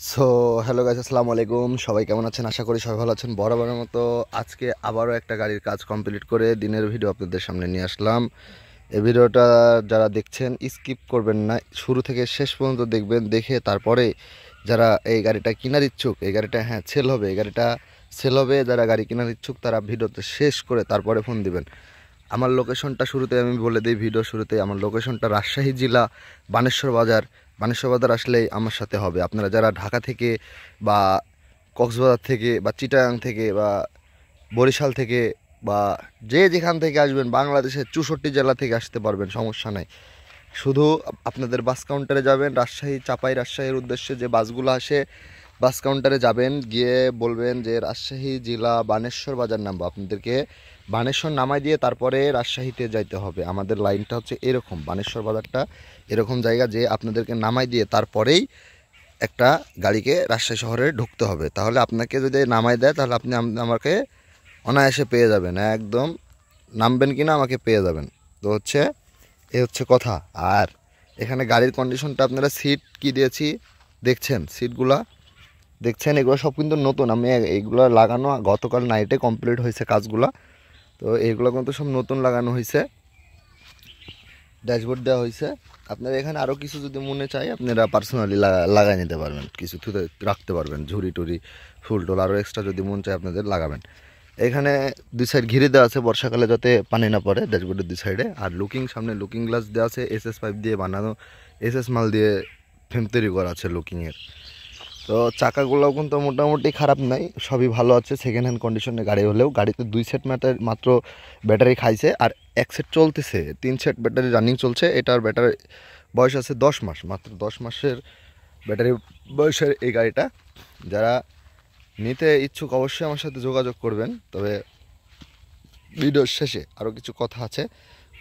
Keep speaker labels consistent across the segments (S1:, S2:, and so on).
S1: So hello guys, আসসালামু আলাইকুম। সবাই কেমন আছেন? আশা করি সবাই ভালো আছেন। বরাবরের মতো আজকে আবারও একটা গাড়ির কাজ কমপ্লিট করে দিনের ভিডিও আপনাদের সামনে নিয়ে আসলাম। এই ভিডিওটা যারা দেখছেন স্কিপ করবেন না, শুরু থেকে শেষ পর্যন্ত দেখবেন। দেখে তারপরে যারা এই গাড়িটা কেনার ইচ্ছুক, এই গাড়িটা সেল হবে, এই গাড়িটা সেল হবে, যারা গাড়ি কেনার ইচ্ছুক তারা ভিডিওতে শেষ করে তারপরে ফোন দিবেন। আমার লোকেশনটা শুরুতে আমি বলে দিই, ভিডিও শুরুতে আমার লোকেশনটা রাজশাহী জেলা বানেশ্বর বাজার। বানেশ্বর বাজার আসলেই আমার সাথে হবে। আপনারা যারা ঢাকা থেকে বা কক্সবাজার থেকে বা চিটাগাং থেকে বা বরিশাল থেকে বা যে যেখান থেকে আসবেন, বাংলাদেশের 64 জেলা থেকে আসতে পারবেন, সমস্যা নাই। শুধু আপনাদের বাস কাউন্টারে যাবেন, রাজশাহী রাজশাহীর উদ্দেশ্যে যে বাসগুলো আসে, বাস কাউন্টারে যাবেন, গিয়ে বলবেন যে রাজশাহী জেলা বানেশ্বর বাজার নামবো। আপনাদেরকে বানেশ্বর নামাই দিয়ে তারপরে রাজশাহীতে যাইতে হবে। আমাদের লাইনটা হচ্ছে এরকম, বানেশ্বর বাজারটা এরকম জায়গা যে আপনাদেরকে নামাই দিয়ে তারপরেই একটা গাড়িকে রাজশাহী শহরে ঢুকতে হবে। তাহলে আপনাকে যদি নামাই দেয় তাহলে আপনি আমাকে অনায়াসে পেয়ে যাবেন, একদম নামবেন কিনা আমাকে পেয়ে যাবেন। তো হচ্ছে এ হচ্ছে কথা। আর এখানে গাড়ির কন্ডিশনটা আপনারা সিট কি দিয়েছি দেখছেন, সিটগুলা দেখছেন, এগুলো সব কিন্তু নতুন। আমি এইগুলো লাগানো গতকাল নাইটে কমপ্লিট হয়েছে কাজগুলা। তো এইগুলো কিন্তু সব নতুন লাগানো হয়েছে, ড্যাশবোর্ড দেওয়া হয়েছে। আপনারা এখানে আরও কিছু যদি মনে চাই আপনারা পার্সোনালি লাগাই নিতে পারবেন, কিছু থুতে রাখতে পারবেন, ঝুড়ি টুরি ফুল টোল আরও এক্সট্রা যদি মন চায় আপনাদের লাগাবেন। এখানে দুই সাইড ঘিরে দেওয়া আছে বর্ষাকালে যাতে পানি না পড়ে, ড্যাশবোর্ডের দুই সাইডে। আর সামনে লুকিং গ্লাস দেওয়া আছে, এসএস পাইপ দিয়ে বানানো, এসএস মাল দিয়ে ফ্রেম তৈরি করা আছে লুকিংয়ের। তো চাকাগুলোও কিন্তু মোটামুটি খারাপ নাই, সবই ভালো আছে। সেকেন্ড হ্যান্ড কন্ডিশনে গাড়ি হলেও গাড়িতে 2 সেট মাত্র ব্যাটারি খাইছে, আর 1 সেট চলতেছে। 3 সেট ব্যাটারি রানিং চলছে। এটার ব্যাটারি বয়স আছে 10 মাস, মাত্র 10 মাসের ব্যাটারি বয়সের এই গাড়িটা। যারা নিতে ইচ্ছুক অবশ্যই আমার সাথে যোগাযোগ করবেন। তবে ভিডিওর শেষে আরও কিছু কথা আছে।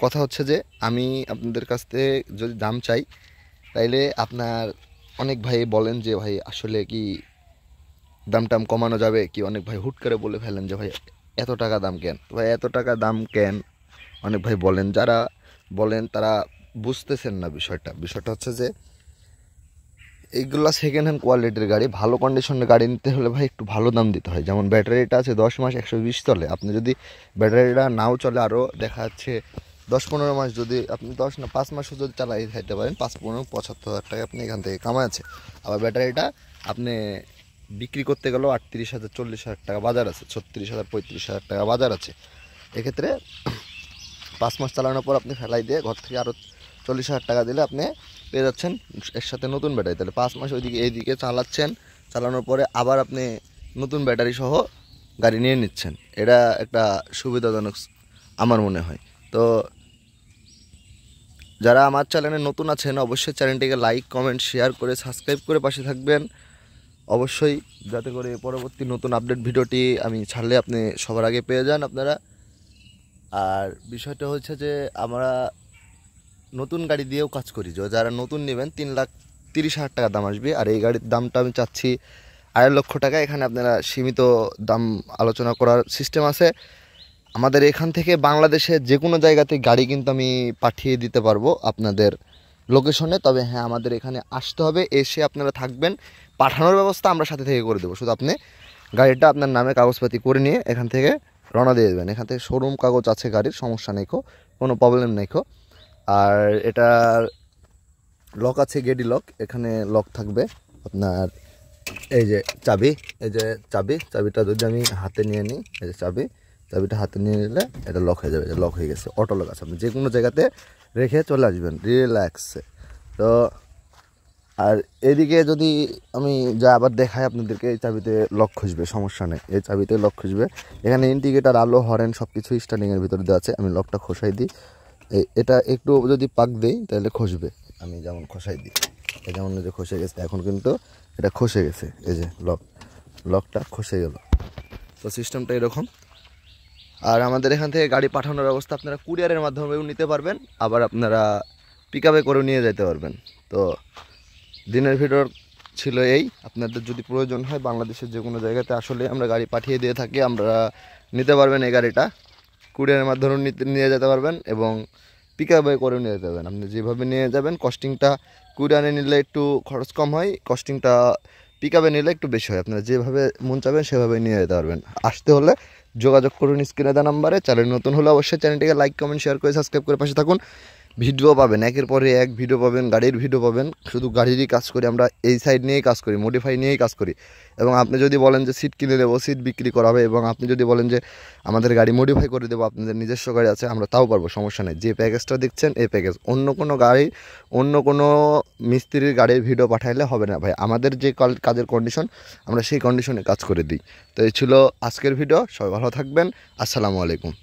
S1: কথা হচ্ছে যে আমি আপনাদের কাছ থেকে যদি দাম চাই, তাইলে আপনার অনেক ভাই বলেন যে ভাই আসলে কি দাম টাম কমানো যাবে কি, অনেক ভাই হুট করে বলে ফেলেন যে ভাই এত টাকা দাম কেন। তো ভাই এত টাকা দাম কেন অনেক ভাই বলেন, যারা বলেন তারা বুঝতেছেন না বিষয়টা। বিষয়টা হচ্ছে যে এইগুলা সেকেন্ড হ্যান্ড কোয়ালিটির গাড়ি, ভালো কন্ডিশনের গাড়ি নিতে হলে ভাই একটু ভালো দাম দিতে হয়। যেমন ব্যাটারিটা আছে 10 মাস 120 চলে, আপনি যদি ব্যাটারিটা নাও চলে আরও দেখা যাচ্ছে 10-15 মাস, যদি আপনি 10 না 5 মাসও যদি চালাই খাইতে পারেন, 5-15-75 হাজার টাকা আপনি এখান থেকে কামাই আছে। আবার ব্যাটারিটা আপনি বিক্রি করতে গেলেও 38,000 40,000 টাকা বাজার আছে, 36,000 35,000 টাকা বাজার আছে। এক্ষেত্রে 5 মাস চালানোর পর আপনি ফেলাই দিয়ে ঘর থেকে আরও 40,000 টাকা দিলে আপনি পেয়ে যাচ্ছেন এর সাথে নতুন ব্যাটারি। তাহলে 5 মাস ওইদিকে এইদিকে চালাচ্ছেন, চালানোর পরে আবার আপনি নতুন ব্যাটারি সহ গাড়ি নিয়ে নিচ্ছেন। এটা একটা সুবিধাজনক আমার মনে হয়। তো যারা আমার চ্যানেলে নতুন আছেন অবশ্যই চ্যানেলটিকে লাইক কমেন্ট শেয়ার করে সাবস্ক্রাইব করে পাশে থাকবেন অবশ্যই, যাতে করে পরবর্তী নতুন আপডেট ভিডিওটি আমি ছাড়লে আপনি সবার আগে পেয়ে যান আপনারা। আর বিষয়টা হচ্ছে যে আমরা নতুন গাড়ি দিয়েও কাজ করি। যারা নতুন নেবেন 3,30,000 টাকা দাম আসবে। আর এই গাড়ির দামটা আমি চাচ্ছি 2.5 লক্ষ টাকা। এখানে আপনারা সীমিত দাম আলোচনা করার সিস্টেম আছে। আমাদের এখান থেকে বাংলাদেশের যে কোনো জায়গাতে গাড়ি কিন্তু আমি পাঠিয়ে দিতে পারবো আপনাদের লোকেশনে। তবে হ্যাঁ, আমাদের এখানে আসতে হবে, এসে আপনারা থাকবেন, পাঠানোর ব্যবস্থা আমরা সাথে থেকে করে দেবো। শুধু আপনি গাড়িটা আপনার নামে কাগজপাতি করে নিয়ে এখান থেকে রওনা দিয়ে দেবেন। এখান থেকে শোরুম কাগজ আছে গাড়ির, সমস্যা নেই, কোনো প্রবলেম নেই। আর এটার লক আছে, গেডি লক, এখানে লক থাকবে আপনার। এই যে চাবি, এই যে চাবিটা যদি আমি হাতে নিয়ে নিই, এই যে চাবিটা হাতে নিয়ে নিলে এটা লক হয়ে যাবে। লক হয়ে গেছে, অটো লক আছে, আপনি যে কোনো জায়গাতে রেখে চলে আসবেন রিল্যাক্সে। তো আর এদিকে যদি আমি যা আবার দেখাই আপনাদেরকে, এই চাবিতে লক খুঁজবে, সমস্যা নেই, এই চাবিতে লক খুঁজবে। এখানে ইন্ডিকেটার, আলো, হরেন সব কিছু স্টার্টিংয়ের ভিতরে দেওয়া আছে। আমি লকটা খসাই দিই, এটা একটু যদি পাক দিই তাহলে খসবে। আমি যেমন খসাই দিই, এই যেমন যে খসে গেছে, এখন কিন্তু এটা খসে গেছে, এই যে লকটা খসে গেল। তো সিস্টেমটা এরকম। আর আমাদের এখান থেকে গাড়ি পাঠানোর ব্যবস্থা আপনারা কুরিয়ারের মাধ্যমেও নিতে পারবেন, আবার আপনারা পিক আপে করেও নিয়ে যেতে পারবেন। তো দিনের ভিডিও ছিল এই। আপনাদের যদি প্রয়োজন হয় বাংলাদেশের যে কোনো জায়গাতে আসলে আমরা গাড়ি পাঠিয়ে দিয়ে থাকি, আমরা নিতে পারবেন এই গাড়িটা। কুরিয়ারের মাধ্যমে নিয়ে যেতে পারবেন এবং পিক আপে করেও নিয়ে যেতে পারবেন। আপনি যেভাবে নিয়ে যাবেন, কস্টিংটা কুরিয়ারে নিলে একটু খরচ কম হয়, কস্টিংটা পিকআপে নিলে একটু বেশি হয়, আপনারা যেভাবে মন চাবেন সেভাবে নিয়ে যেতে পারবেন। আসতে হলে যোগাযোগ করুন স্ক্রিনে দেওয়া নাম্বারে। চ্যানেল নতুন হলে অবশ্যই চ্যানেলটিকে লাইক কমেন্ট শেয়ার করে সাবস্ক্রাইব করে পাশে থাকুন। ভিডিও পাবেন, একের পরে এক ভিডিও পাবেন, গাড়ির ভিডিও পাবেন। শুধু গাড়িরই কাজ করি আমরা, এই সাইড নিয়েই কাজ করি, মডিফাই নিয়েই কাজ করি। এবং আপনি যদি বলেন যে সিট কিনে দেবো, সিট বিক্রি করা হবে, এবং আপনি যদি বলেন যে আমাদের গাড়ি মডিফাই করে দেবো, আপনাদের নিজস্ব গাড়ি আছে, আমরা তাও পারবো, সমস্যা নেই। যে প্যাকেজটা দেখছেন এই প্যাকেজ, অন্য কোনো গাড়ি অন্য কোনো মিস্ত্রির গাড়ির ভিডিও পাঠাইলে হবে না ভাই। আমাদের যে কাজের কন্ডিশন আমরা সেই কন্ডিশনে কাজ করে দিই। তো এই ছিল আজকের ভিডিও। সবাই ভালো থাকবেন। আসসালামু আলাইকুম।